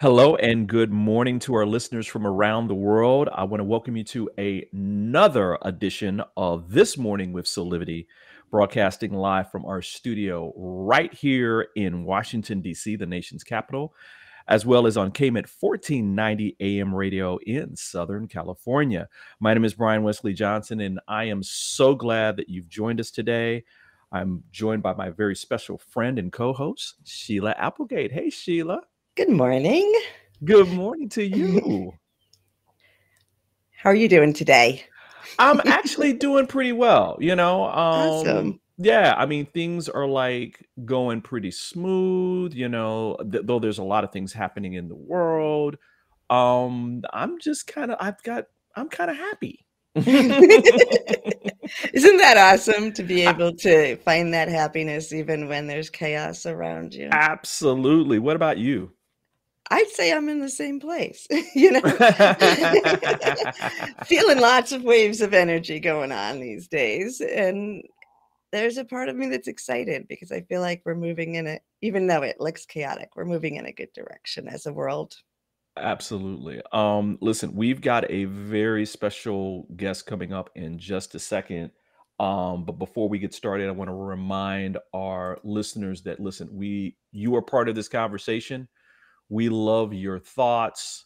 Hello and good morning to our listeners from around the world. I want to welcome you to another edition of This Morning with Soulivity, broadcasting live from our studio right here in Washington, D.C., the nation's capital, as well as on KMET 1490 AM radio in Southern California. My name is Brian Westley Johnson, and I am so glad that you've joined us today. I'm joined by my very special friend and co-host, Sheila Applegate. Hey, Sheila. Good morning. Good morning to you. How are you doing today? I'm actually doing pretty well, Awesome. Yeah, I mean, things are like going pretty smooth, though there's a lot of things happening in the world. I'm kind of happy. Isn't that awesome to be able to find that happiness even when there's chaos around you? Absolutely. What about you? I'd say I'm in the same place, feeling lots of waves of energy going on these days. And there's a part of me that's excited because I feel like we're moving even though it looks chaotic, we're moving in a good direction as a world. Absolutely. Listen, we've got a very special guest coming up in just a second. But before we get started, I want to remind our listeners that you are part of this conversation. We love your thoughts,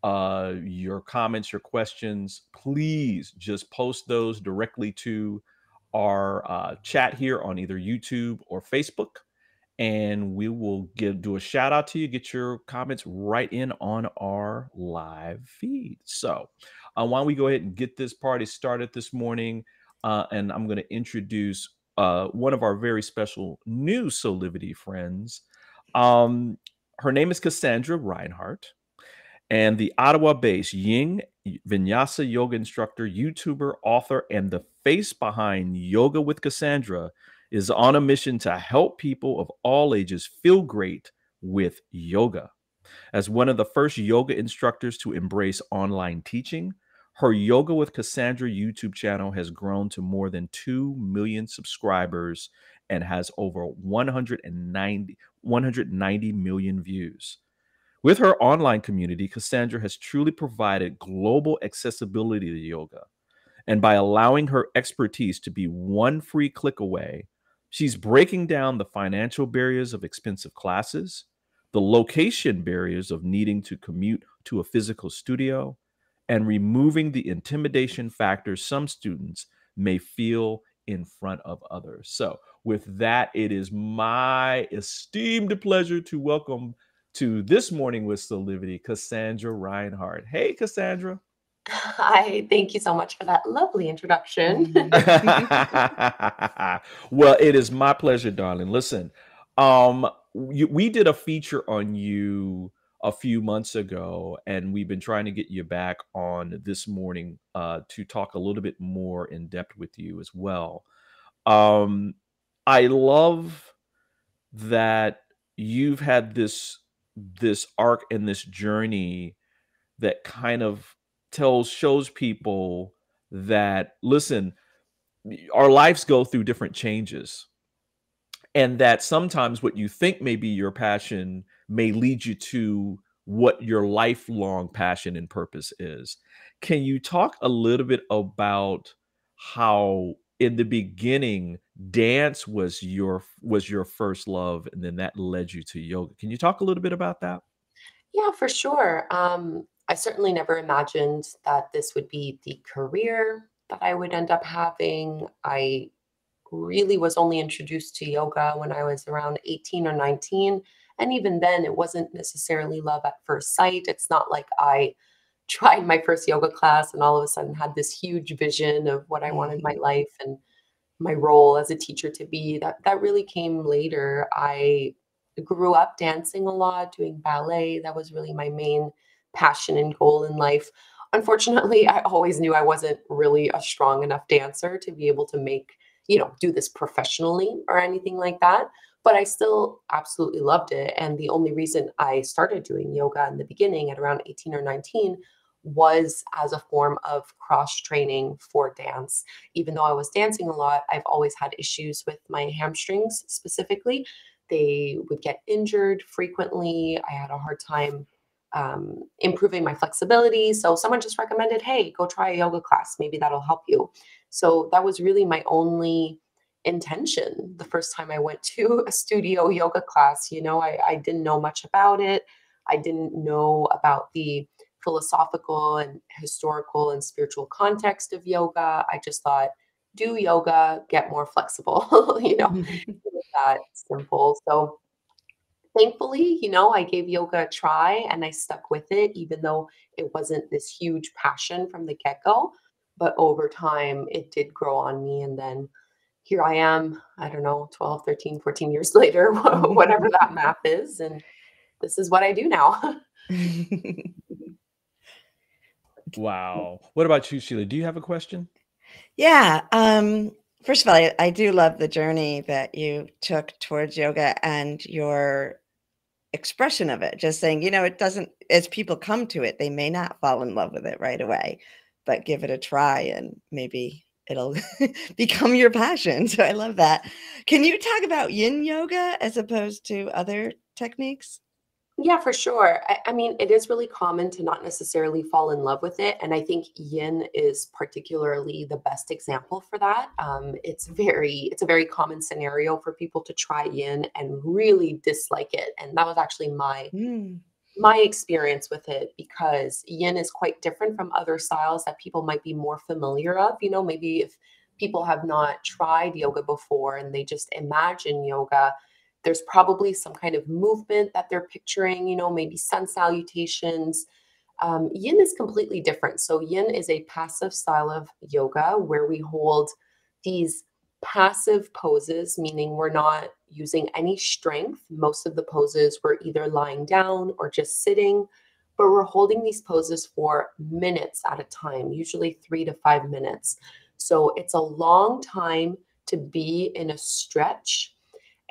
your comments, your questions. Please just post those directly to our chat here on either YouTube or Facebook, and we will do a shout out to you. Get your comments right in on our live feed. So, why don't we go ahead and get this party started this morning? And I'm going to introduce one of our very special new Soulivity friends. Her name is Kassandra Reinhardt, and the Ottawa-based Yin Vinyasa yoga instructor, YouTuber, author, and the face behind Yoga with Kassandra is on a mission to help people of all ages feel great with yoga. As one of the first yoga instructors to embrace online teaching, her Yoga with Kassandra YouTube channel has grown to more than 2 million subscribers and has over 190 million views. With her online community, Kassandra has truly provided global accessibility to yoga. And by allowing her expertise to be one free click away, she's breaking down the financial barriers of expensive classes, the location barriers of needing to commute to a physical studio, and removing the intimidation factors some students may feel in front of others. So with that, it is my esteemed pleasure to welcome to This Morning with Soulivity, Kassandra Reinhardt. Hey, Kassandra. Hi, thank you so much for that lovely introduction. Well, it is my pleasure, darling. Listen, we did a feature on you a few months ago, and we've been trying to get you back on This Morning to talk a little bit more in depth with you as well. I love that you've had this arc and this journey that kind of shows people that, listen, our lives go through different changes, and that sometimes what you think may be your passion may lead you to what your lifelong passion and purpose is. Can you talk a little bit about how in the beginning dance was your first love, and then that led you to yoga? Can you talk a little bit about that? Yeah, for sure. I certainly never imagined that this would be the career that I would end up having. I really was only introduced to yoga when I was around 18 or 19. And even then, it wasn't necessarily love at first sight. It's not like I tried my first yoga class and all of a sudden had this huge vision of what I wanted my life and my role as a teacher to be. That really came later. I grew up dancing a lot, doing ballet. That was really my main passion and goal in life. Unfortunately, I always knew I wasn't really a strong enough dancer to be able to do this professionally or anything like that. But I still absolutely loved it. And the only reason I started doing yoga in the beginning at around 18 or 19 was as a form of cross training for dance. Even though I was dancing a lot, I've always had issues with my hamstrings specifically. They would get injured frequently. I had a hard time improving my flexibility. So someone just recommended, hey, go try a yoga class. Maybe that'll help you. So that was really my only intention the first time I went to a studio yoga class. I didn't know much about it. I didn't know about the philosophical and historical and spiritual context of yoga. I just thought, do yoga, get more flexible, it was that simple. So thankfully, I gave yoga a try and I stuck with it, even though it wasn't this huge passion from the get-go. But over time, it did grow on me. And then here I am, I don't know, 12, 13, 14 years later, whatever that math is. And this is what I do now. Wow. What about you, Sheila? Do you have a question? Yeah. First of all, I do love the journey that you took towards yoga and your expression of it. Just saying, it doesn't, as people come to it, they may not fall in love with it right away, but give it a try and maybe it'll become your passion. So I love that. Can you talk about yin yoga as opposed to other techniques? Yeah, for sure. I mean, it is really common to not necessarily fall in love with it. And I think yin is particularly the best example for that. It's a very common scenario for people to try yin and really dislike it. And that was actually my experience with it, because yin is quite different from other styles that people might be more familiar of. Maybe if people have not tried yoga before and they just imagine yoga, there's probably some kind of movement that they're picturing, maybe sun salutations. Yin is completely different. So yin is a passive style of yoga where we hold these passive poses, meaning we're not using any strength. Most of the poses we're either lying down or just sitting, but we're holding these poses for minutes at a time, usually 3 to 5 minutes. So it's a long time to be in a stretch,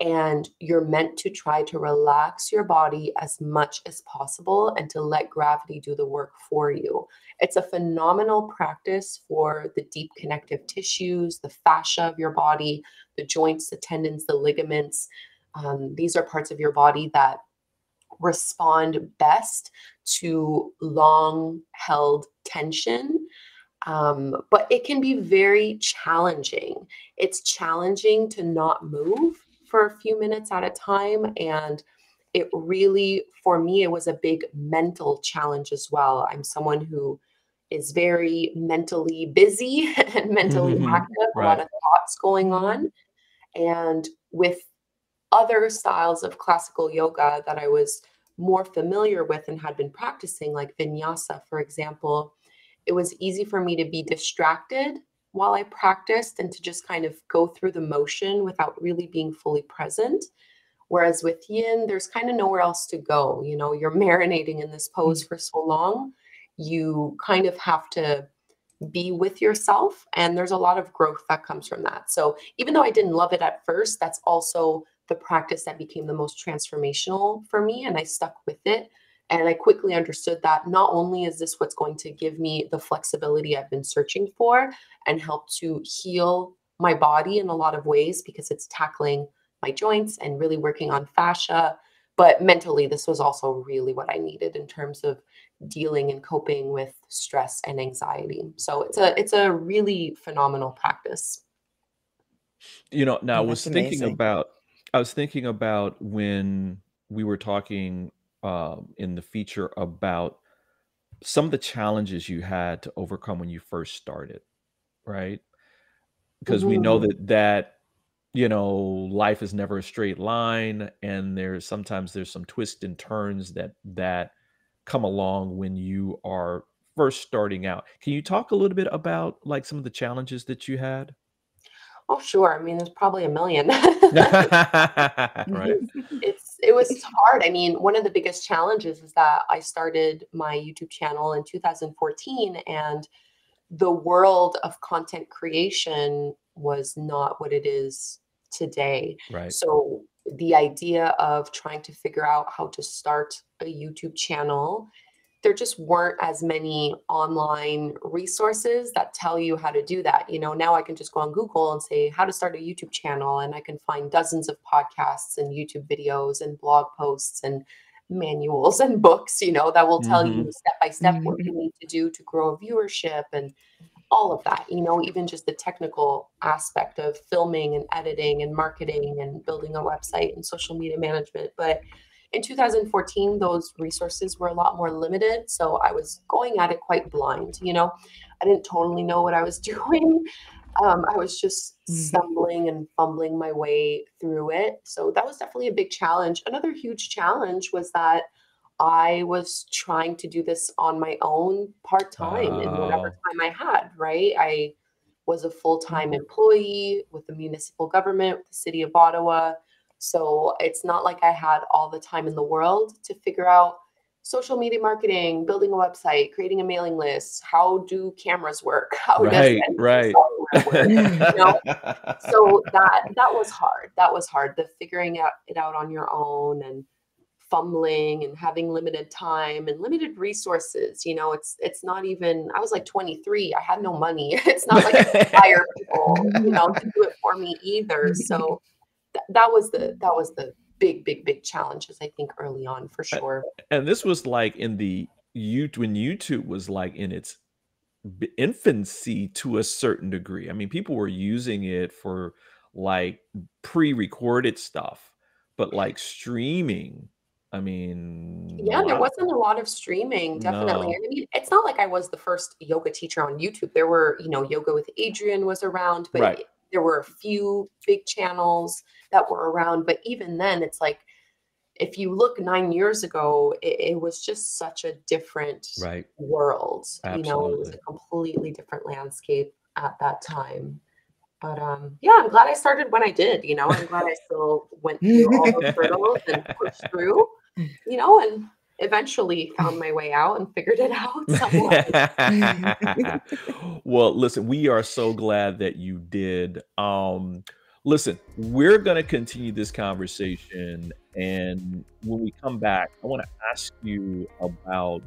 and you're meant to try to relax your body as much as possible and to let gravity do the work for you. It's a phenomenal practice for the deep connective tissues, the fascia of your body, the joints, the tendons, the ligaments. These are parts of your body that respond best to long held tension. But it can be very challenging. It's challenging to not move for a few minutes at a time. And it really, for me, it was a big mental challenge as well. I'm someone who is very mentally busy and mentally active, a lot Right. of thoughts going on. And with other styles of classical yoga that I was more familiar with and had been practicing, like vinyasa, for example, it was easy for me to be distracted while I practiced and to just kind of go through the motion without really being fully present. Whereas with yin, there's kind of nowhere else to go. You're marinating in this pose for so long. You kind of have to be with yourself, and there's a lot of growth that comes from that. So even though I didn't love it at first, that's also the practice that became the most transformational for me, and I stuck with it. And I quickly understood that not only is this what's going to give me the flexibility I've been searching for and help to heal my body in a lot of ways, because it's tackling my joints and really working on fascia, but mentally, this was also really what I needed in terms of dealing and coping with stress and anxiety. So it's a really phenomenal practice. Now Oh, that's amazing. I was thinking about when we were talking in the feature about some of the challenges you had to overcome when you first started, right? Because we know Mhm. that life is never a straight line, and there's some twists and turns that come along when you are first starting out. Can you talk a little bit about like some of the challenges that you had? Oh, sure. I mean, there's probably a million. Right. It was hard. I mean, one of the biggest challenges is that I started my YouTube channel in 2014, and the world of content creation was not what it is today. Right. So the idea of trying to figure out how to start a YouTube channel, there just weren't as many online resources that tell you how to do that. You know, now I can just go on Google and say how to start a YouTube channel, and I can find dozens of podcasts and YouTube videos and blog posts and manuals and books, you know, that will tell Hmm. you step by step what you need to do to grow a viewership and all of that, you know, even just the technical aspect of filming and editing and marketing and building a website and social media management. But in 2014, those resources were a lot more limited. So I was going at it quite blind, you know, I didn't totally know what I was doing. I was just stumbling and fumbling my way through it. So that was definitely a big challenge. Another huge challenge was that I was trying to do this on my own part-time in whatever Oh, time I had, right? I was a full-time employee with the municipal government, with the city of Ottawa. So it's not like I had all the time in the world to figure out social media marketing, building a website, creating a mailing list. How do cameras work? How does right, editing right. software work? You know, so that was hard. That was hard. The figuring it out on your own and fumbling and having limited time and limited resources. You know, it's not even, I was like 23. I had no money. It's not like I could hire people, you know, to do it for me either. So that was the big challenges, I think, early on for A- sure. And this was like in the when YouTube was like in its infancy to a certain degree. I mean, people were using it for like pre-recorded stuff, but like streaming, I mean, a Yeah, there lot of wasn't a lot of streaming, definitely. no. And I mean, it's not like I was the first yoga teacher on YouTube. There were, you know, Yoga with Adrian was around, but Right, there were a few big channels that were around. But even then, it's like if you look 9 years ago, it was just such a different right. world. You know, it was Absolutely. a completely different landscape at that time. But yeah, I'm glad I started when I did. You know, I'm glad I still went through all those hurdles and pushed through, you know, and eventually found my way out and figured it out somewhat. Well, listen, we are so glad that you did. Listen, we're going to continue this conversation, and when we come back, I want to ask you about,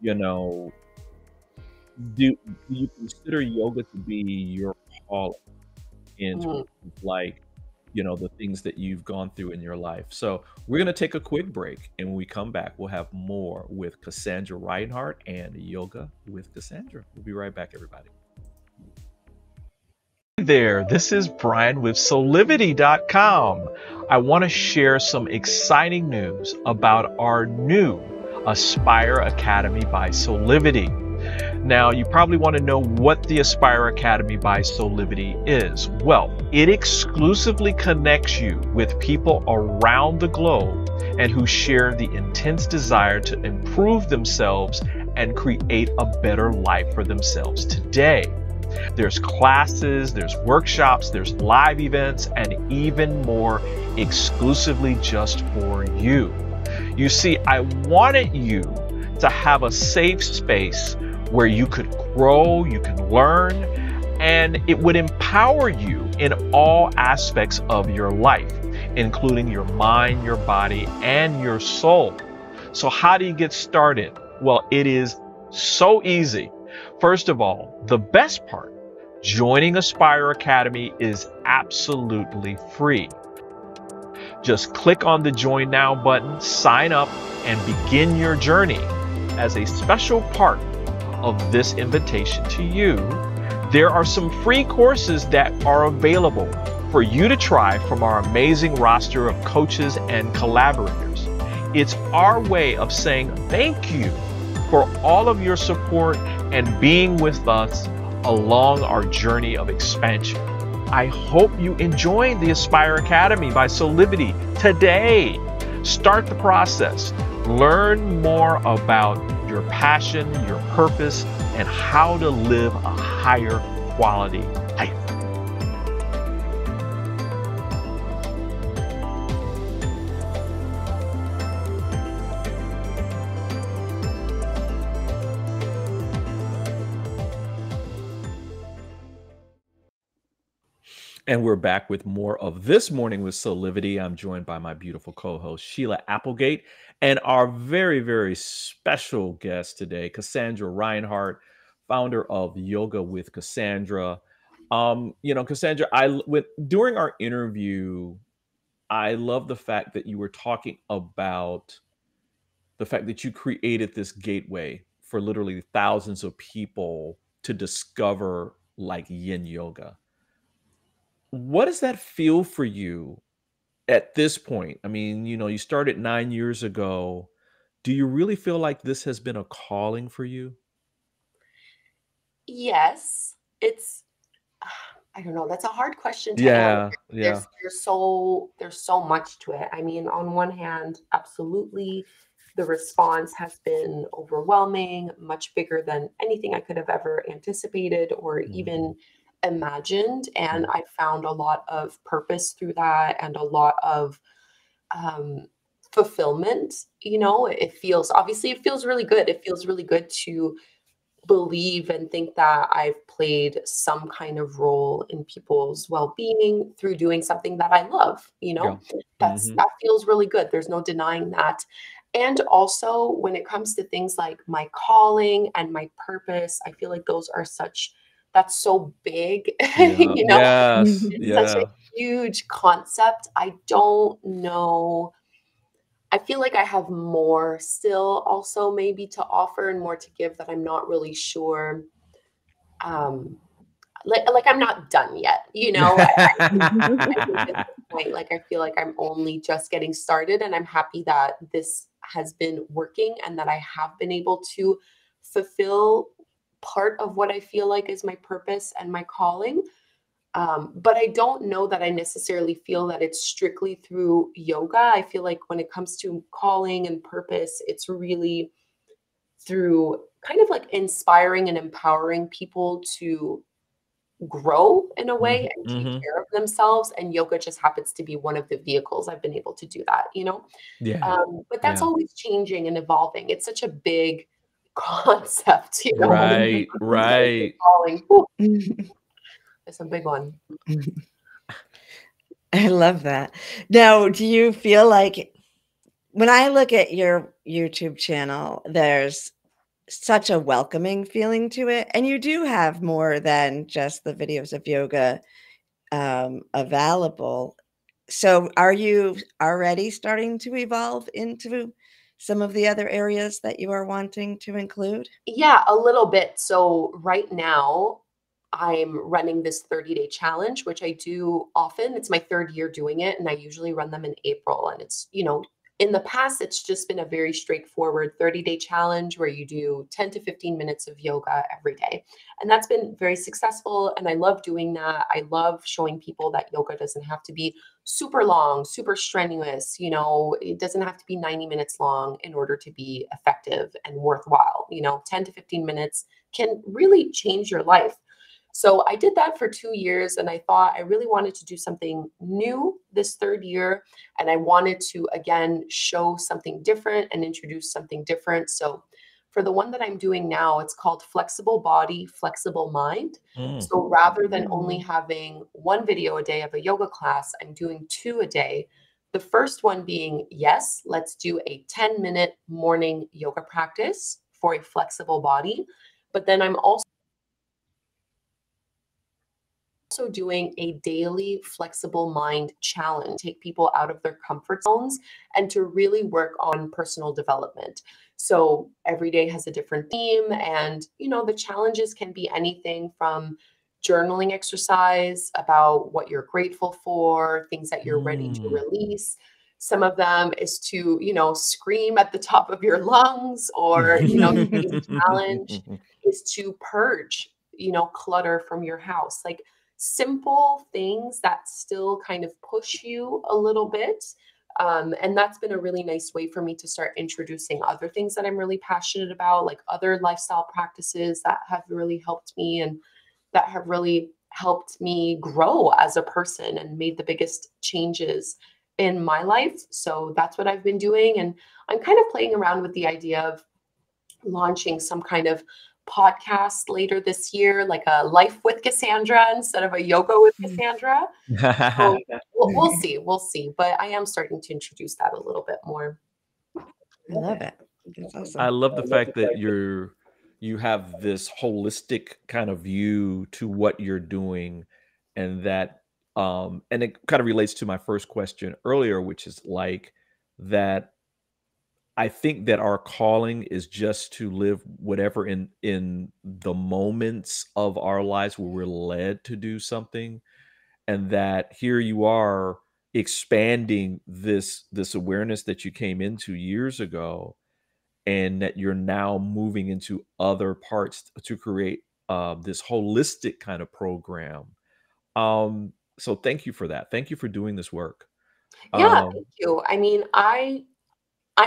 you know, do you consider yoga to be your calling in terms Mm. of like, the things that you've gone through in your life? So we're going to take a quick break, and when we come back, we'll have more with Kassandra Reinhardt and Yoga with Kassandra. We'll be right back, everybody. Hey there, this is Brian with Soulivity.com. I want to share some exciting news about our new Aspire Academy by Soulivity. Now, you probably want to know what the Aspire Academy by Soulivity is. Well, it exclusively connects you with people around the globe and who share the intense desire to improve themselves and create a better life for themselves today. There's classes, there's workshops, there's live events, and even more exclusively just for you. You see, I wanted you to have a safe space where you could grow, you can learn, and it would empower you in all aspects of your life, including your mind, your body, and your soul. So how do you get started? Well, it is so easy. First of all, the best part, joining Aspire Academy is absolutely free. Just click on the Join Now button, sign up, and begin your journey. As a special part of this invitation to you, there are some free courses that are available for you to try from our amazing roster of coaches and collaborators. It's our way of saying thank you for all of your support and being with us along our journey of expansion. I hope you enjoy the Aspire Academy by Soulivity today. Start the process. Learn more about your passion, your purpose, and how to live a higher quality life. And we're back with more of This Morning with Soulivity. I'm joined by my beautiful co-host, Sheila Applegate, and our very, very special guest today, Kassandra Reinhardt, founder of Yoga with Kassandra. Kassandra, during our interview, I love the fact that you were talking about the fact that you created this gateway for literally thousands of people to discover like yin yoga. What does that feel for you at this point? I mean, you started 9 years ago. Do you really feel like this has been a calling for you? Yes, it's I don't know. That's a hard question to answer. Yeah, yeah. There's so much to it. I mean, on one hand, absolutely, the response has been overwhelming, much bigger than anything I could have ever anticipated or Mhm, even imagined. And mhm, I found a lot of purpose through that and a lot of um, fulfillment. It feels really good. It feels really good to believe and think that I've played some kind of role in people's well-being through doing something that I love, yeah. Mhm, that feels really good. There's no denying that. And also when it comes to things like my calling and my purpose, I feel like that's so big, yeah. you know, Yes, it's such a yeah. huge concept. I don't know. I feel like I have more still also maybe to offer and more to give that I'm not really sure. Um, like I'm not done yet, you know? I think at this point, like I feel like I'm only just getting started and I'm happy that this has been working and that I have been able to fulfill part of what I feel like is my purpose and my calling. But I don't know that I necessarily feel that it's strictly through yoga. I feel like when it comes to calling and purpose, it's really through kind of like inspiring and empowering people to grow in a way Mhm, and take mhm. care of themselves. And yoga just happens to be one of the vehicles I've been able to do that, you know? Yeah, But that's yeah. always changing and evolving. It's such a big concept, you know? Right, Things like your right. calling. Whew, it's a big one. I love that. Now, do you feel like when I look at your YouTube channel, there's such a welcoming feeling to it, and you do have more than just the videos of yoga available. So, are you already starting to evolve into some of the other areas that you are wanting to include? Yeah, a little bit. So right now, I'm running this 30-day challenge, which I do often. It's my third year doing it, and I usually run them in April. And in the past, it's just been a very straightforward 30-day challenge where you do 10 to 15 minutes of yoga every day. And that's been very successful. And I love doing that. I love showing people that yoga doesn't have to be super long, super strenuous. It doesn't have to be 90 minutes long in order to be effective and worthwhile. 10 to 15 minutes can really change your life. So I did that for 2 years and I thought I really wanted to do something new this third year. And I wanted to, again, show something different and introduce something different. So for the one that I'm doing now, it's called Flexible Body, Flexible Mind. Mm. So rather than only Mm. having one video a day of a yoga class, I'm doing two a day. The first one being, yes, let's do a 10-minute morning yoga practice for a flexible body. But then I'm also doing a daily flexible mind challenge, take people out of their comfort zones and to really work on personal development. So every day has a different theme. And, the challenges can be anything from journaling exercise about what you're grateful for, things that you're ready to Mm. release. Some of them is to, scream at the top of your lungs, or, today's challenge is to purge, clutter from your house. Like simple things that still kind of push you a little bit. And that's been a really nice way for me to start introducing other things that I'm really passionate about, like other lifestyle practices that have really helped me and that have really helped me grow as a person and made the biggest changes in my life. So that's what I've been doing. And I'm kind of playing around with the idea of launching some kind of podcast later this year, like a life with Kassandra instead of a yoga with Kassandra. So we'll see. We'll see. But I am starting to introduce that a little bit more. I love it. That's awesome. I love the fact that you have this holistic kind of view to what you're doing, and that and it kind of relates to my first question earlier, which is like that I think that our calling is just to live whatever in the moments of our lives where we're led to do something, and that here you are expanding this awareness that you came into years ago, and that you're now moving into other parts to create this holistic kind of program. So thank you for that. Thank you for doing this work. Yeah, thank you. I mean, I'm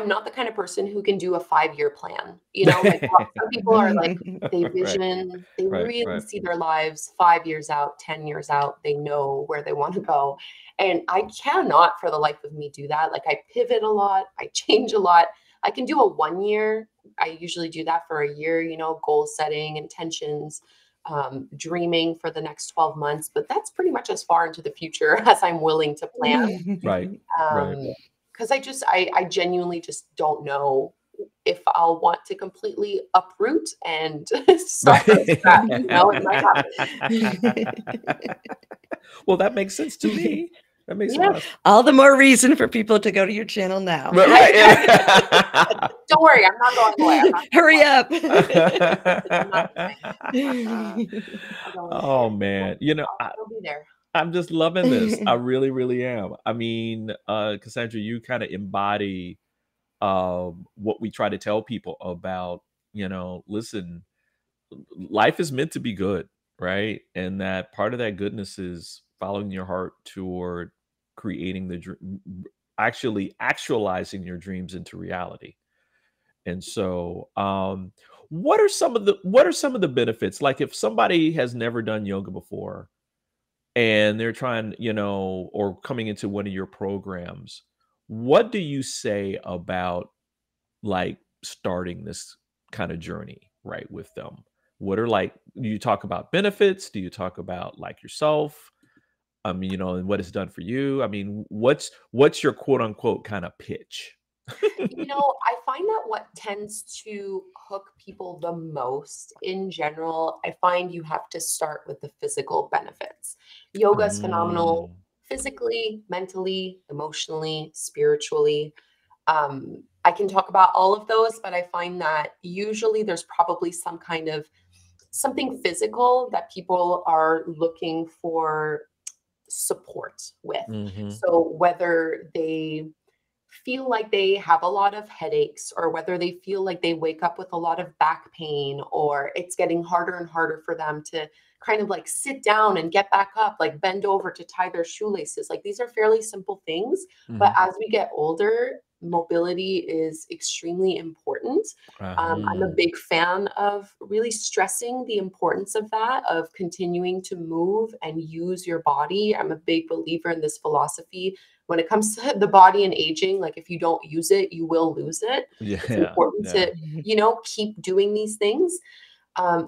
not the kind of person who can do a 5-year plan. You know, like some people are like, they vision, they really see their lives 5 years out, 10 years out. They know where they want to go. And I cannot for the life of me do that. Like I pivot a lot. I change a lot. I can do a 1 year. I usually do that for a year, you know, goal setting, intentions, dreaming for the next 12 months. But that's pretty much as far into the future as I'm willing to plan. Right. Because I genuinely just don't know if I'll want to completely uproot and start from scratch. You know, it might happen. Well, that makes sense to me. That makes sense. All the more reason for people to go to your channel now. Right. Don't worry, I'm not going away. Hurry up. Oh man, you know, I'll be there. I'm just loving this. I really, really am. I mean, Kassandra, you kind of embody what we try to tell people about, you know, listen, life is meant to be good, right? And that part of that goodness is following your heart toward creating actually actualizing your dreams into reality. And so, what are some of the benefits? Like if somebody has never done yoga before and they're trying, you know, or coming into one of your programs, what do you say about like starting this kind of journey, right, with them? What are like, do you talk about benefits? Do you talk about like yourself? I mean, you know, and what it's done for you? I mean, what's your quote unquote kind of pitch? You know, I find that what tends to hook people the most in general, I find you have to start with the physical benefits. Yoga is phenomenal physically, mentally, emotionally, spiritually. I can talk about all of those, but I find that usually there's probably some kind of something physical that people are looking for support with. So whether they feel like they have a lot of headaches, or whether they feel like they wake up with a lot of back pain, or it's getting harder and harder for them to kind of like sit down and get back up, like bend over to tie their shoelaces. Like these are fairly simple things, but as we get older, mobility is extremely important. I'm a big fan of really stressing the importance of that, of continuing to move and use your body. I'm a big believer in this philosophy. When it comes to the body and aging, like if you don't use it, you will lose it. It's important to, you know, keep doing these things.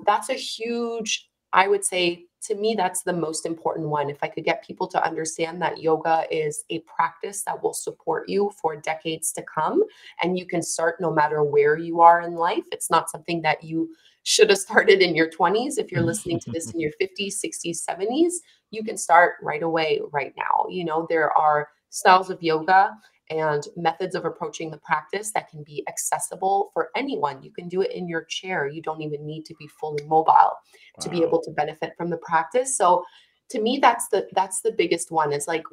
That's a huge, I would say, to me, that's the most important one. If I could get people to understand that yoga is a practice that will support you for decades to come, and you can start no matter where you are in life. It's not something that you should have started in your 20s. If you're listening to this in your 50s, 60s, 70s, you can start right away, right now. You know, there are styles of yoga and methods of approaching the practice that can be accessible for anyone. You can do it in your chair. You don't even need to be fully mobile to be able to benefit from the practice. So to me, that's the biggest one. Is like,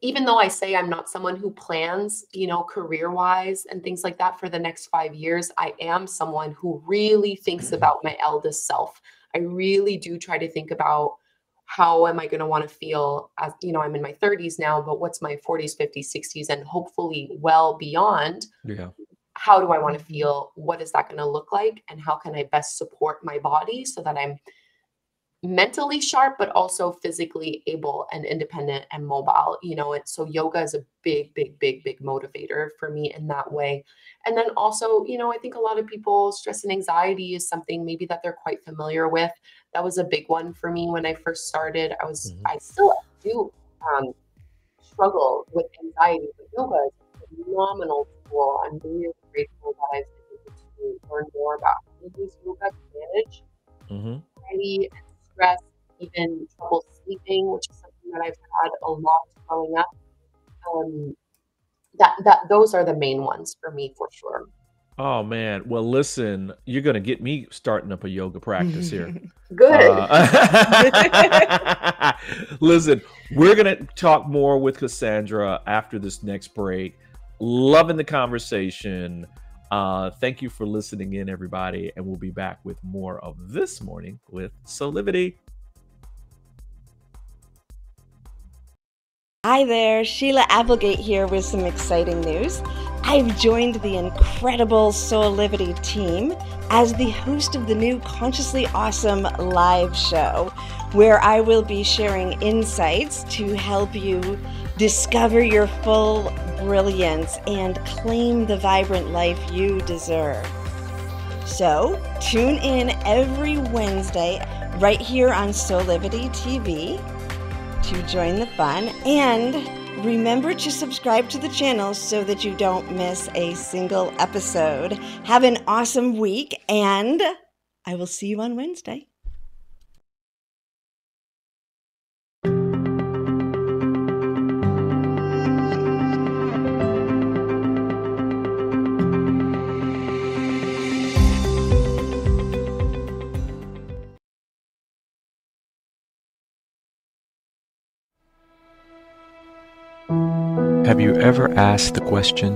even though I say I'm not someone who plans, you know, career-wise and things like that for the next 5 years, I am someone who really thinks about my eldest self. I really do try to think about, how am I going to want to feel as, you know, I'm in my 30s now, but what's my 40s, 50s, 60s, and hopefully well beyond. How do I want to feel? What is that going to look like? And how can I best support my body so that I'm mentally sharp, but also physically able and independent and mobile, so yoga is a big, big, big, big motivator for me in that way. And then also, I think a lot of people, stress and anxiety is something maybe that they're quite familiar with. That was a big one for me when I first started. Mhm. I still do struggle with anxiety, but yoga is a phenomenal tool. I'm really grateful that I've been able to learn more about how to use yoga to manage Mhm. anxiety and stress, even trouble sleeping, which is something that I've had a lot growing up. Um, that those are the main ones for me for sure. Oh, man. Well, listen, you're gonna get me starting up a yoga practice here. Good. Listen, we're gonna talk more with Kassandra after this next break. Loving the conversation. Thank you for listening in, everybody, and we'll be back with more of This Morning with Soulivity. Hi there, Sheila Applegate here with some exciting news. I've joined the incredible Soulivity team as the host of the new Consciously Awesome live show, where I will be sharing insights to help you discover your full brilliance and claim the vibrant life you deserve. So tune in every Wednesday right here on Soulivity TV to join the fun, and remember to subscribe to the channel so that you don't miss a single episode. Have an awesome week, and I will see you on Wednesday. Have you ever asked the question,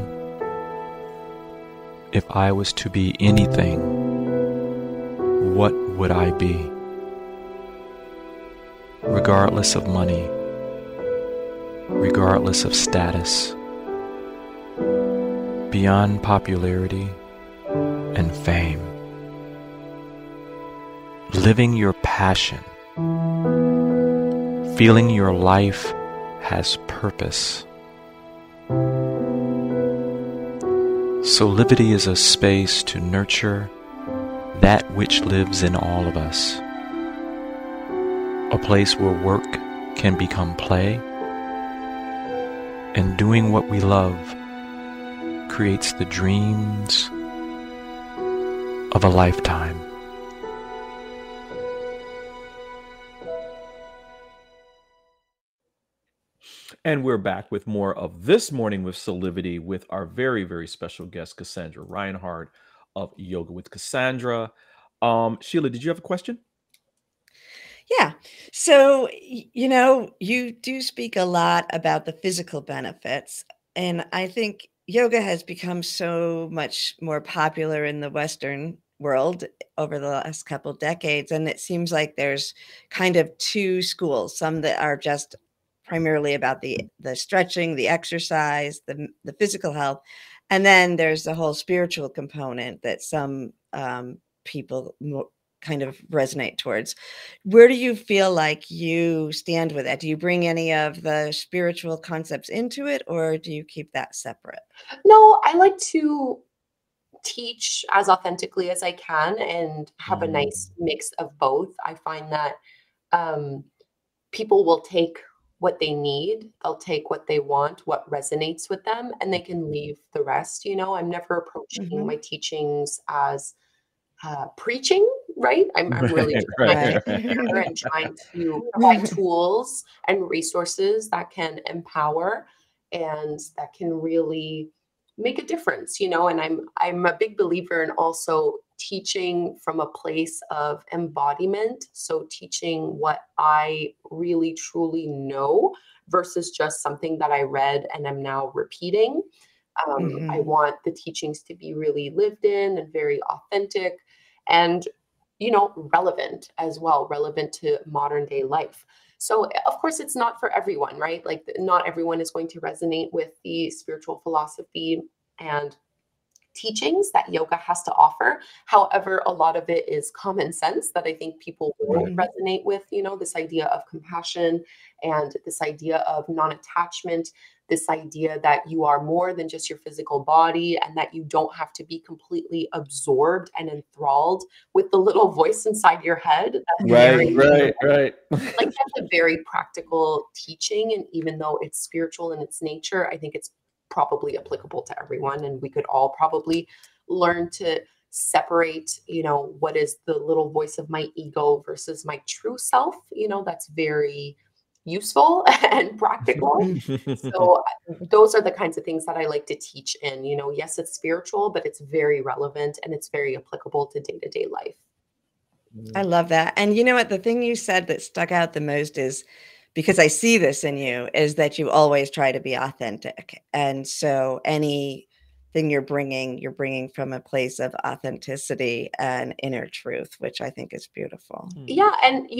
if I was to be anything, what would I be? Regardless of money, regardless of status, beyond popularity and fame. Living your passion, feeling your life has purpose. Soulivity is a space to nurture that which lives in all of us. A place where work can become play, and doing what we love creates the dreams of a lifetime. And we're back with more of This Morning with Soulivity with our very, very special guest, Kassandra Reinhardt of Yoga with Kassandra. Sheila, did you have a question? Yeah. So, you do speak a lot about the physical benefits, and I think yoga has become so much more popular in the Western world over the last couple decades, and it seems like there's kind of two schools, some that are just primarily about the stretching, the exercise, the physical health, and then there's the whole spiritual component that some people kind of resonate towards. Where do you feel like you stand with that? Do you bring any of the spiritual concepts into it, or do you keep that separate? No, I like to teach as authentically as I can and have a Mm, nice mix of both. I find that um, people will take what they need, they'll take what they want, what resonates with them, and they can leave the rest. I'm never approaching Mhm. my teachings as preaching, right? I'm really right, just trying to right. Right. share and trying to provide tools and resources that can empower and that can really make a difference. And I'm a big believer in also teaching from a place of embodiment. So teaching what I really truly know versus just something that I read and am now repeating. I Mhm. want the teachings to be really lived in and very authentic and, relevant as well, relevant to modern day life. So, of course, it's not for everyone, right? Like, not everyone is going to resonate with the spiritual philosophy and teachings that yoga has to offer. However, a lot of it is common sense that I think people will Mhm. resonate with, this idea of compassion and this idea of non-attachment, this idea that you are more than just your physical body and that you don't have to be completely absorbed and enthralled with the little voice inside your head. That's Right, very, right. like, that's a very practical teaching. And even though it's spiritual in its nature, I think it's probably applicable to everyone. And we could all probably learn to separate, what is the little voice of my ego versus my true self. That's very useful and practical. So those are the kinds of things that I like to teach in. Yes, it's spiritual, but it's very relevant and it's very applicable to day-to-day life. I love that. And you know what? The thing you said that stuck out the most is, because I see this in you, is that you always try to be authentic. And so anything you're bringing from a place of authenticity and inner truth, which I think is beautiful. Yeah. And,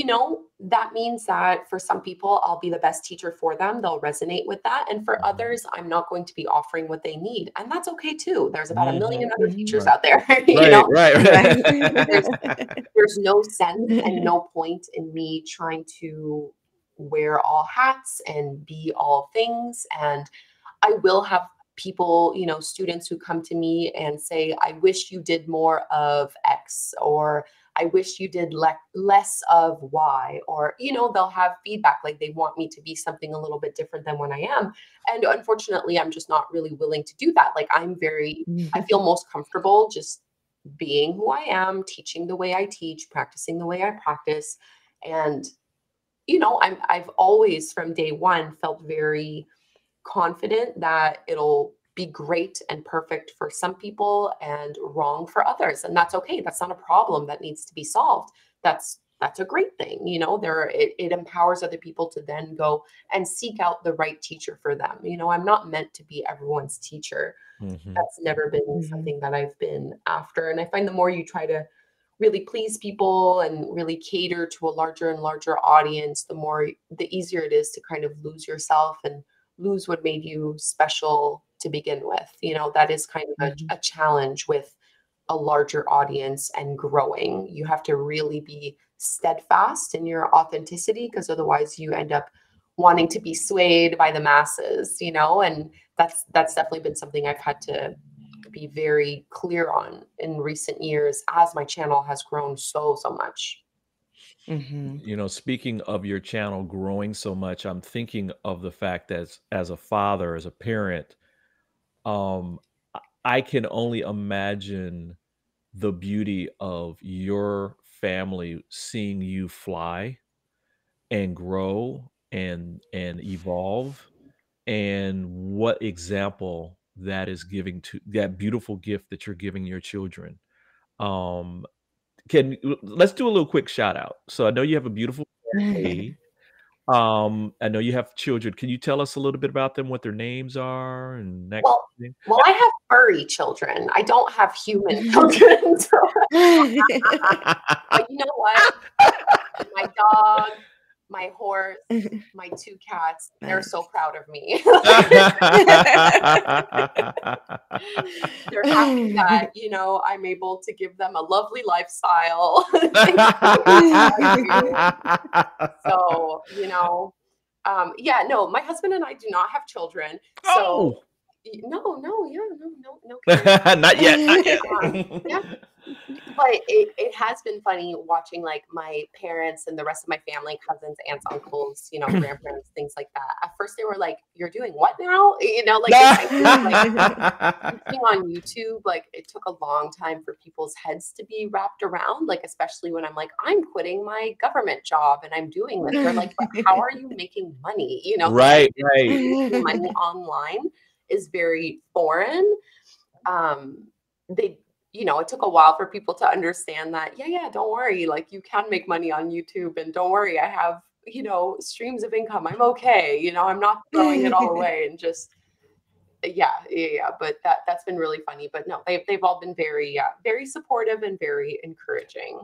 that means that for some people, I'll be the best teacher for them. They'll resonate with that. And for others, I'm not going to be offering what they need. And that's okay too. There's about a million other teachers Right. out there, Right. There's no sense and no point in me trying to wear all hats and be all things. And I will have people, students who come to me and say, I wish you did more of X, or I wish you did less of Y, or, they'll have feedback, like they want me to be something a little bit different than what I am. And unfortunately, I'm just not really willing to do that. Like I feel most comfortable just being who I am, teaching the way I teach, practicing the way I practice. And, I've always from day one felt very confident that it'll be great and perfect for some people and wrong for others. And that's okay. That's not a problem that needs to be solved. That's a great thing. It empowers other people to then go and seek out the right teacher for them. I'm not meant to be everyone's teacher. That's never been something that I've been after. And I find the more you try to really please people and really cater to a larger and larger audience, the easier it is to kind of lose yourself and lose what made you special to begin with. That is kind of a challenge with a larger audience and growing. You have to really be steadfast in your authenticity, because otherwise you end up wanting to be swayed by the masses, and that's definitely been something I've had to be very clear on in recent years as my channel has grown so much. Speaking of your channel growing so much, I'm thinking of the fact that as a father, as a parent, um, I can only imagine the beauty of your family seeing you fly and grow and evolve, and what example that is giving to that beautiful gift that you're giving your children. Um, let's do a little quick shout out. So I know you have a beautiful family. I know you have children. Can you tell us a little bit about them, what their names are, and that kind Well, of thing? I have furry children. I don't have human children. But you know what? My dog, my horse, my 2 cats, they're so proud of me. They're happy that, I'm able to give them a lovely lifestyle. So, yeah, no, my husband and I do not have children. So no kids. Not yet. Yeah. But it has been funny watching like my parents and the rest of my family, cousins, aunts, uncles, grandparents, things like that. At first they were like, "You're doing what now?" Like teaching on YouTube, like it took a long time for people's heads to be wrapped around, like especially when I'm like, I'm quitting my government job and I'm doing this. They're like, "But how are you making money?" Right. Making money online is very foreign. It took a while for people to understand that, yeah, don't worry. Like you can make money on YouTube, and don't worry, I have, streams of income. I'm okay. I'm not throwing it all away and just, yeah. But that's been really funny, but no, they've all been very, very supportive and very encouraging.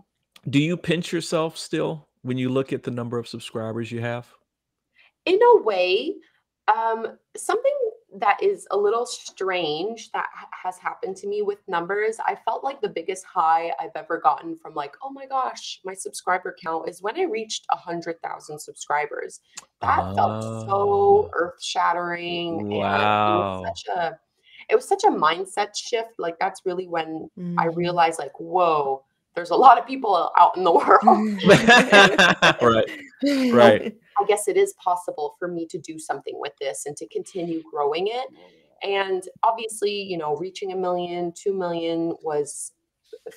Do you pinch yourself still when you look at the number of subscribers you have? In a way, something that is a little strange that has happened to me with numbers. I felt like the biggest high I've ever gotten from like, oh my gosh, my subscriber count is when I reached 100,000 subscribers. That felt so earth shattering. And wow. it was such a mindset shift. Like that's really when I Mhm. realized like, whoa, there's a lot of people out in the world. Right. I guess it is possible for me to do something with this and to continue growing it. And obviously, you know, reaching 1 million, 2 million was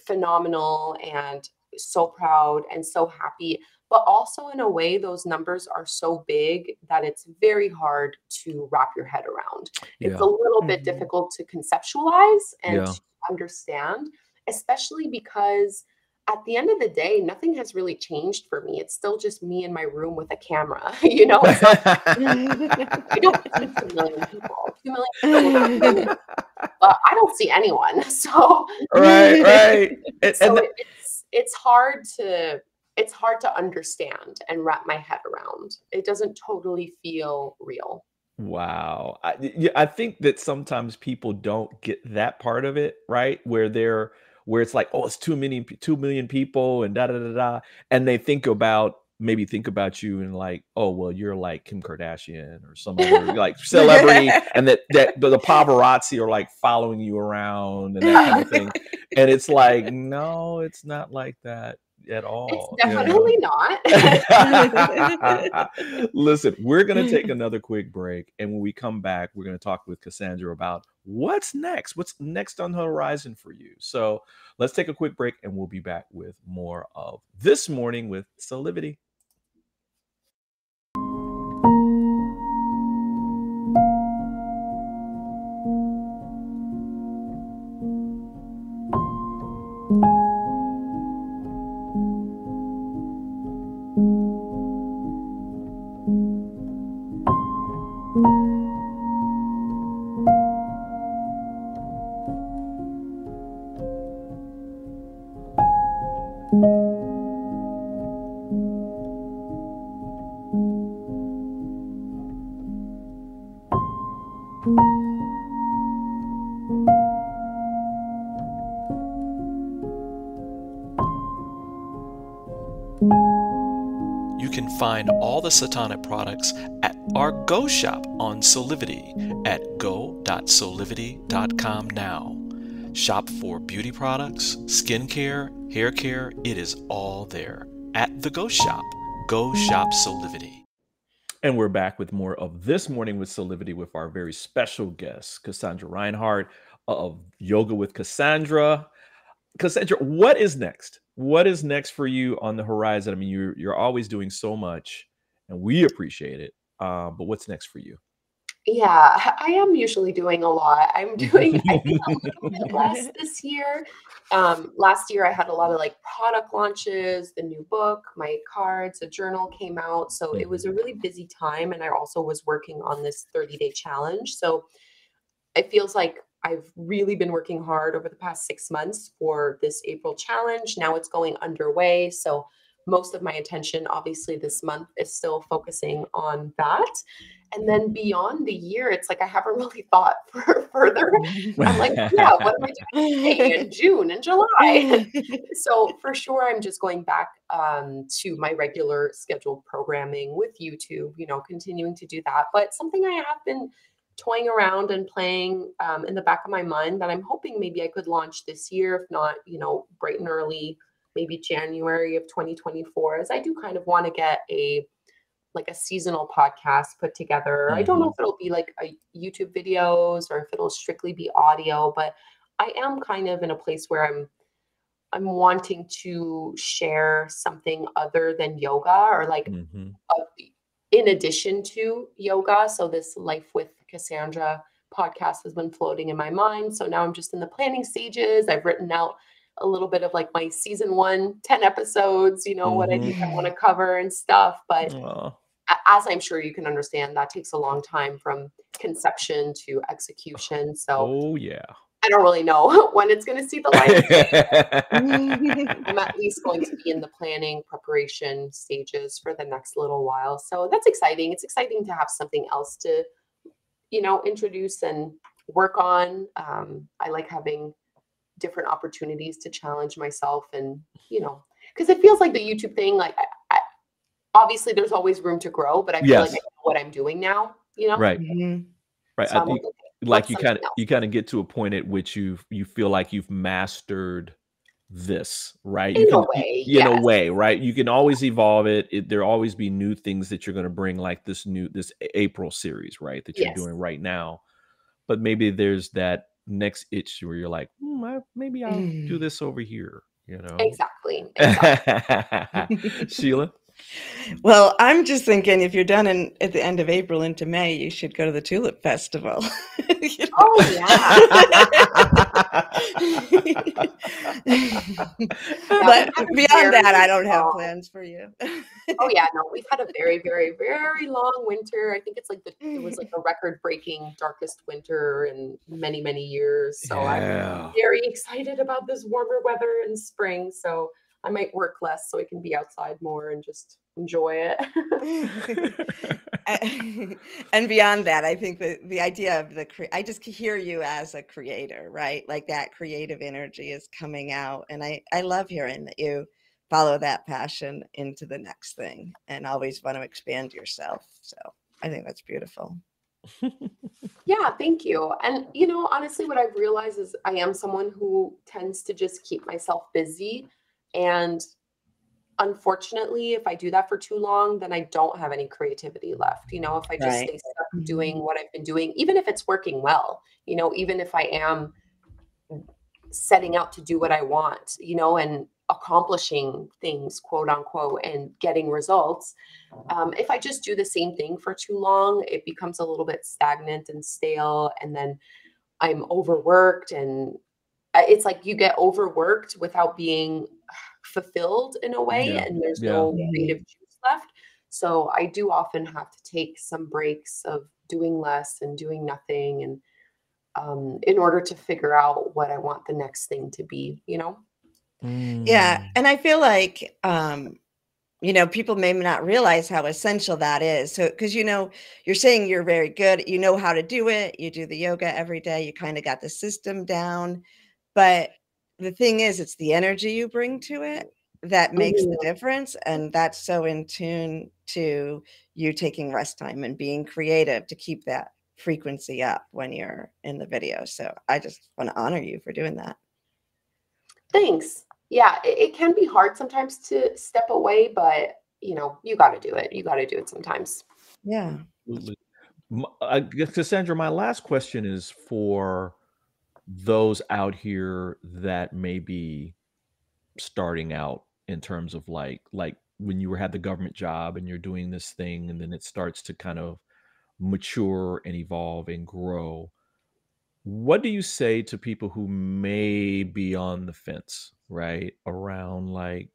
phenomenal and so proud and so happy. But also in a way, those numbers are so big that it's very hard to wrap your head around. It's a Yeah. little bit Mhm. difficult to conceptualize and Yeah. to understand, especially because at the end of the day, nothing has really changed for me. It's still just me in my room with a camera. You know, it's not, I don't see 2 million people. 2 million people look at 2 million, but I don't see anyone. So Right, right. And so it's hard to understand and wrap my head around. It doesn't totally feel real. wow. Yeah, I think that sometimes people don't get that part of it, right? Where it's like, oh, it's 2 million people and da da da da. And they maybe think about you and like, oh, well, you're like Kim Kardashian or some other like celebrity, and that the paparazzi are like following you around and that kind of thing. And it's like, no, it's not like that at It's all, you know? definitely not. Listen, we're going to take another quick break. And when we come back, we're going to talk with Kassandra about what's next. What's next on the horizon for you? So let's take a quick break and we'll be back with more of This Morning with Soulivity. You can find all the Satonic products at our Go shop on Soulivity at go.soulivity.com now. Shop for beauty products, skincare, hair care. It is all there at the Go shop. Go shop Soulivity. And we're back with more of This Morning with Soulivity with our very special guest, Kassandra Reinhardt of Yoga with Kassandra. Kassandra, what is next? What is next for you on the horizon? I mean, you're always doing so much, and we appreciate it. But what's next for you? Yeah, I am usually doing a lot. I'm doing, I think, a little bit less this year. Last year, I had a lot of like product launches, the new book, my cards, a journal came out. So it was a really busy time. And I also was working on this 30-day challenge. So it feels like I've really been working hard over the past 6 months for this April challenge. Now it's going underway. So most of my attention, obviously, this month is still focusing on that. And then beyond the year, it's like I haven't really thought further. I'm like, yeah, what am I doing in May and June and July? So for sure, I'm just going back to my regular scheduled programming with YouTube, you know, continuing to do that. But something I have been toying around and playing in the back of my mind that I'm hoping maybe I could launch this year, if not, you know, bright and early, maybe January of 2024, is I do kind of want to get a seasonal podcast put together. I don't know if it'll be like a YouTube videos or if it'll strictly be audio, but I am kind of in a place where I'm wanting to share something other than yoga or like in addition to yoga. So this Life with Kassandra podcast has been floating in my mind. So now I'm just in the planning stages. I've written out a little bit of like my season 1, 10 episodes, you know, what I think I want to cover and stuff. But as I'm sure you can understand, that takes a long time from conception to execution. So Oh, yeah. I don't really know when it's going to see the light of day. I'm at least going to be in the planning preparation stages for the next little while. So that's exciting. It's exciting to have something else to you know, introduce and work on. I like having different opportunities to challenge myself, and, you know, because it feels like the YouTube thing, like obviously there's always room to grow, but I feel like I Yes. know what I'm doing now, you know? Right. Mhm. Right. So I I'm like, think okay, like what's something else? you kind of get to a point at which you feel like you've mastered this, right? You In a can way, in a yes. way, right? You can always evolve it. There'll always be new things that you're going to bring, like this April series, right? That you're Yes. doing right now. But maybe there's that next itch where you're like, maybe I'll do this over here, you know? Exactly. Exactly. Sheila? Well, I'm just thinking if you're done at the end of April into May, you should go to the Tulip Festival. You know? Oh, yeah. Yeah, But we've had a beyond that, I very don't have long, plans for you. oh yeah, no, we've had a very, very, very long winter. I think it's like it was like a record-breaking darkest winter in many, many years. So I'm Yeah. very excited about this warmer weather in spring. So I might work less so I can be outside more and just enjoy it. And beyond that, I think the idea of I just hear you as a creator, right? Like that creative energy is coming out. And I love hearing that you follow that passion into the next thing and always want to expand yourself. So I think that's beautiful. Yeah, thank you. And, you know, honestly, what I've realized is I am someone who tends to just keep myself busy. And unfortunately, if I do that for too long, then I don't have any creativity left. You know, if I just Right. stay stuck doing what I've been doing, even if it's working well, you know, even if I am setting out to do what I want, you know, and accomplishing things, quote unquote, and getting results. If I just do the same thing for too long, it becomes a little bit stagnant and stale. And then I'm overworked, and it's like you get overworked without being fulfilled in a way, Yeah. and there's Yeah. no creative juice left. So I do often have to take some breaks of doing less and doing nothing, and in order to figure out what I want the next thing to be, you know? Yeah. And I feel like, you know, people may not realize how essential that is. So, because, you know, you're saying you're very good, you know how to do it, you do the yoga every day, you kind of got the system down. But the thing is, it's the energy you bring to it that makes the Mhm. difference. And that's so in tune to you taking rest time and being creative to keep that frequency up when you're in the video. So I just want to honor you for doing that. Thanks. Yeah, it can be hard sometimes to step away, but you know, you got to do it. You got to do it sometimes. Yeah. Absolutely. I guess, Cassandra, my last question is for those out here that may be starting out in terms of like when you had the government job and you're doing this thing and then it starts to kind of mature and evolve and grow. What do you say to people who may be on the fence, right? Around like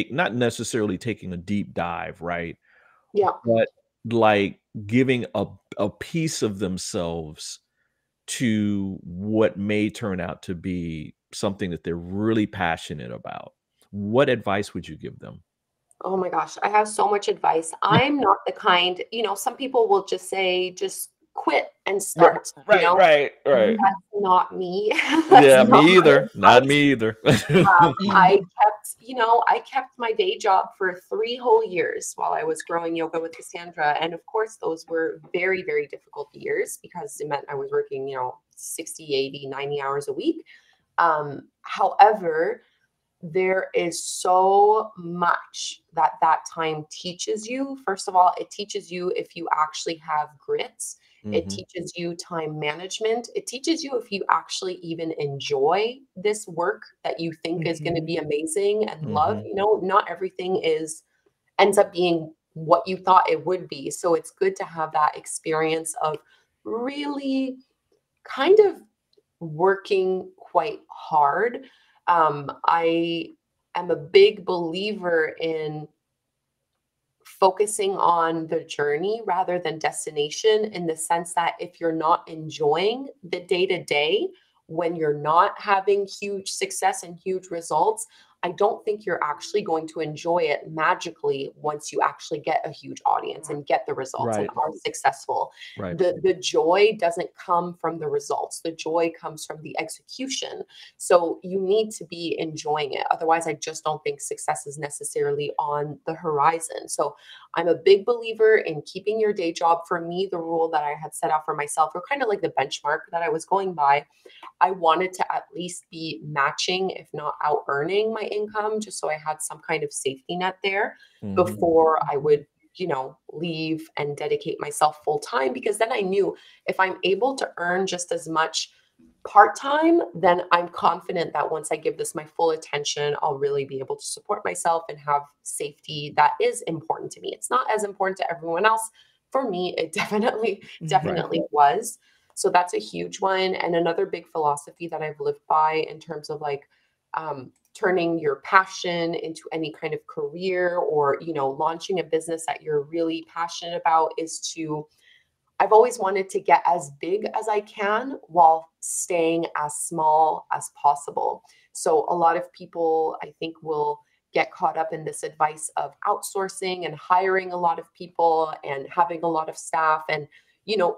not necessarily taking a deep dive, right? Yeah. But like giving a piece of themselves to what may turn out to be something that they're really passionate about. What advice would you give them? Oh my gosh, I have so much advice. I'm not the kind, you know, some people will just say, just quit and start, you know? Right. That's not me. That's Yeah, not me my either. Not approach. me either. I kept my day job for 3 whole years while I was growing yoga with Cassandra. And of course, those were very, very difficult years because it meant I was working, you know, 60, 80, 90 hours a week. However, there is so much that time teaches you. First of all, it teaches you if you actually have grit. It Mhm. teaches you time management. It teaches you if you actually even enjoy this work that you think is going to be amazing and love. Mhm. You know, not everything ends up being what you thought it would be. So it's good to have that experience of really kind of working quite hard. I am a big believer in focusing on the journey rather than destination, in the sense that if you're not enjoying the day to day, when you're not having huge success and huge results, I don't think you're actually going to enjoy it magically once you actually get a huge audience and get the results and Right. are successful. Right. The joy doesn't come from the results. The joy comes from the execution. So you need to be enjoying it. Otherwise, I just don't think success is necessarily on the horizon. So I'm a big believer in keeping your day job. For me, the rule that I had set out for myself, or kind of like the benchmark that I was going by, I wanted to at least be matching, if not out earning my income, just so I had some kind of safety net there before I would, leave and dedicate myself full time. Because then I knew if I'm able to earn just as much part-time, then I'm confident that once I give this my full attention, I'll really be able to support myself and have safety that is important to me. It's not as important to everyone else. For me, it definitely was. So that's a huge one. And another big philosophy that I've lived by in terms of like turning your passion into any kind of career, or, launching a business that you're really passionate about, is to, I've always wanted to get as big as I can while staying as small as possible. So a lot of people, I think, will get caught up in this advice of outsourcing and hiring a lot of people and having a lot of staff and,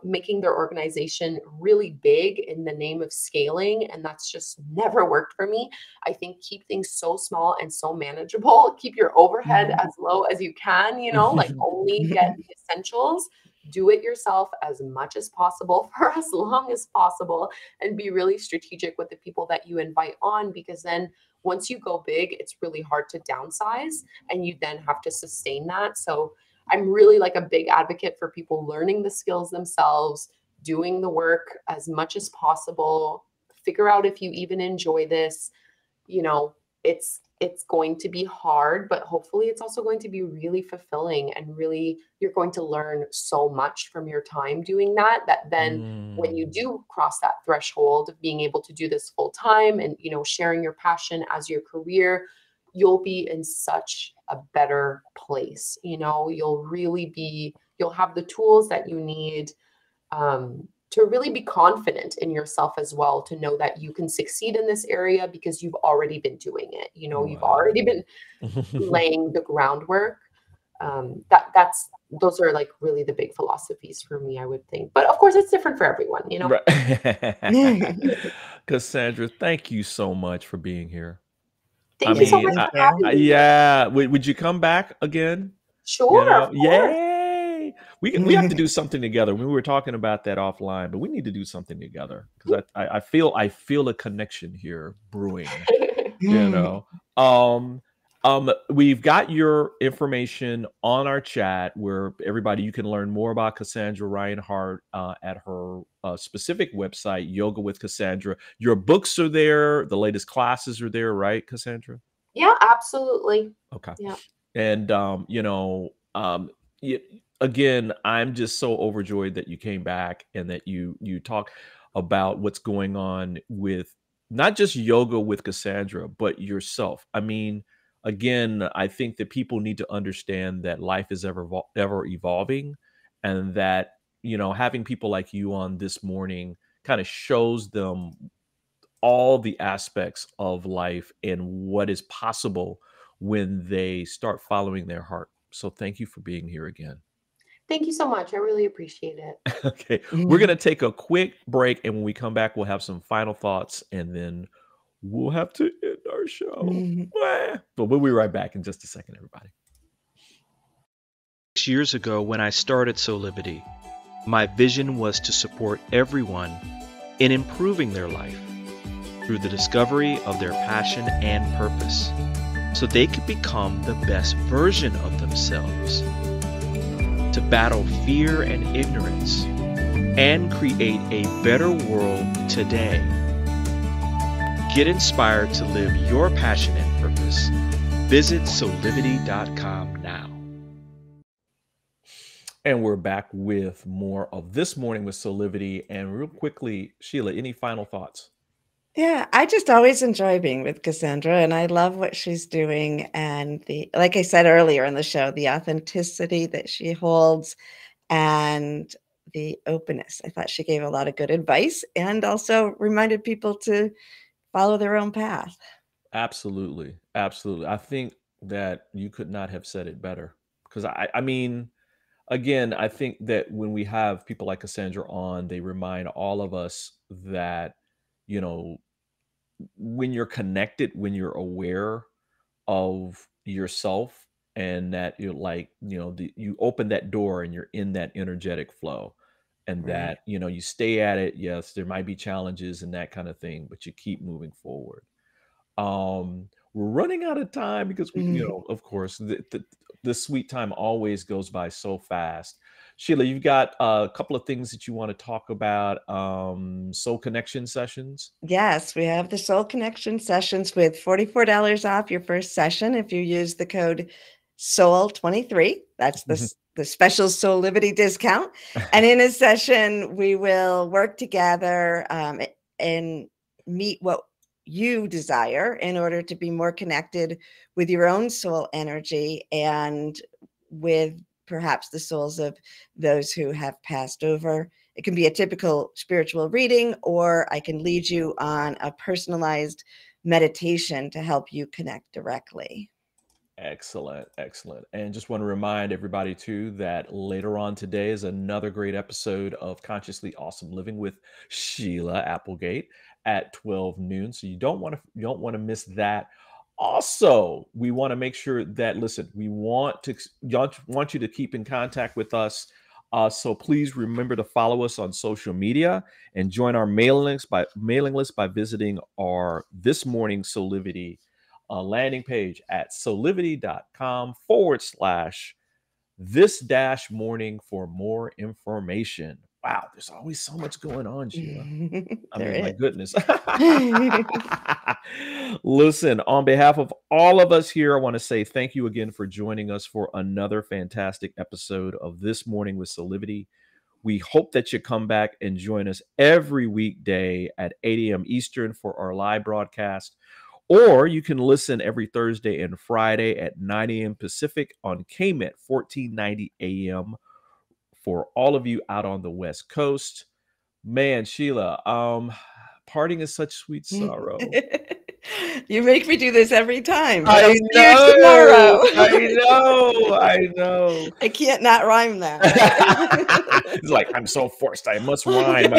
making their organization really big in the name of scaling. And that's just never worked for me. I think keep things so small and so manageable. Keep your overhead as low as you can, like only get the essentials. Do it yourself as much as possible for as long as possible, and be really strategic with the people that you invite on, because then once you go big, it's really hard to downsize and you then have to sustain that. So I'm really like a big advocate for people learning the skills themselves, doing the work as much as possible, figure out if you even enjoy this. It's going to be hard, but hopefully it's also going to be really fulfilling, and really you're going to learn so much from your time doing that then when you do cross that threshold of being able to do this full time and, sharing your passion as your career, you'll be in such a better place. You'll have the tools that you need to really be confident in yourself as well, to know that you can succeed in this area because you've already been doing it. You've already been laying the groundwork. Those are like really the big philosophies for me, I would think. But of course, it's different for everyone, Right. Kassandra, thank you so much for being here. Thank you so much for having me. Yeah. Would you come back again? Sure. Of course. Yay. We have to do something together. We were talking about that offline, but we need to do something together, because I feel a connection here brewing. We've got your information on our chat, where everybody, you can learn more about Kassandra Reinhardt at her specific website, Yoga with Kassandra. Your books are there. The latest classes are there, right, Kassandra? Yeah, absolutely. Okay. Yeah. And, again, I'm just so overjoyed that you came back and that you talk about what's going on with not just Yoga with Kassandra, but yourself. I mean, again, I think that people need to understand that life is ever evolving, and that, having people like you on this morning kind of shows them all the aspects of life and what is possible when they start following their heart. So thank you for being here again. Thank you so much. I really appreciate it. Okay. We're going to take a quick break, and when we come back, we'll have some final thoughts, and then we'll have to end our show. But we'll be right back in just a second, everybody. 6 years ago, when I started Soulivity, my vision was to support everyone in improving their life through the discovery of their passion and purpose, so they could become the best version of themselves, to battle fear and ignorance, and create a better world today. Get inspired to live your passion and purpose. Visit Soulivity.com now. And we're back with more of This Morning with Soulivity. And real quickly, Sheila, any final thoughts? Yeah, I just always enjoy being with Kassandra, and I love what she's doing. And like I said earlier in the show, the authenticity that she holds and the openness. I thought she gave a lot of good advice and also reminded people to follow their own path. Absolutely. Absolutely. I think that you could not have said it better. Because I mean, again, I think that when we have people like Kassandra on, they remind all of us that, you know, when you're connected, when you're aware of yourself, and that you're like, you open that door and you're in that energetic flow, and Right. that, you stay at it. Yes, there might be challenges and that kind of thing, but you keep moving forward. We're running out of time because of course, the sweet time always goes by so fast. Sheila, you've got a couple of things that you want to talk about. Soul connection sessions. Yes, we have the Soul Connection sessions with $44 off your first session if you use the code SOUL23. That's the special Soulivity discount. And in a session, we will work together and meet what you desire in order to be more connected with your own soul energy and with perhaps the souls of those who have passed over. It can be a typical spiritual reading, or I can lead you on a personalized meditation to help you connect directly. Excellent, excellent. And just want to remind everybody too that later on today is another great episode of Consciously Awesome Living with Sheila Applegate at 12 noon. So you don't want to miss that. Also, we want to make sure that, listen, we want you to keep in contact with us. So please remember to follow us on social media and join our mailing list by visiting our This Morning Soulivity landing page at soulivity.com/this-morning for more information. Wow, there's always so much going on, Sheila. I mean, my goodness. Listen, on behalf of all of us here, I want to say thank you again for joining us for another fantastic episode of This Morning with Soulivity. We hope that you come back and join us every weekday at 8 a.m. Eastern for our live broadcast. Or you can listen every Thursday and Friday at 9 a.m. Pacific on KMET 1490 AM for all of you out on the West Coast. Man, Sheila, parting is such sweet sorrow. You make me do this every time. I know. Tomorrow. I know. I can't not rhyme that. It's like, I'm so forced. I must rhyme.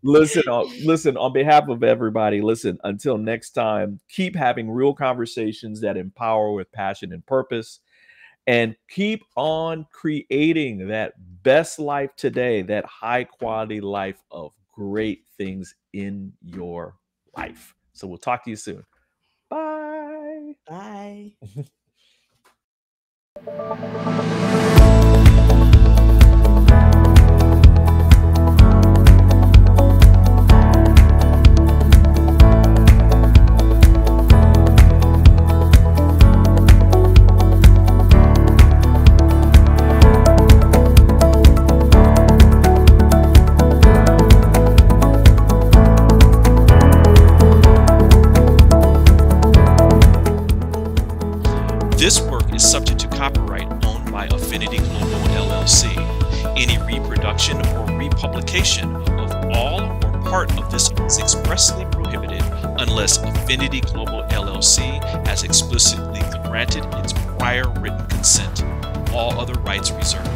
Listen, on behalf of everybody, listen, until next time, keep having real conversations that empower with passion and purpose, and keep on creating that best life today, that high quality life of great things in your life. So we'll talk to you soon. Bye. Bye. This work is subject to copyright owned by Affinity Global LLC. Any reproduction or republication of all or part of this is expressly prohibited unless Affinity Global LLC has explicitly granted its prior written consent. All other rights reserved.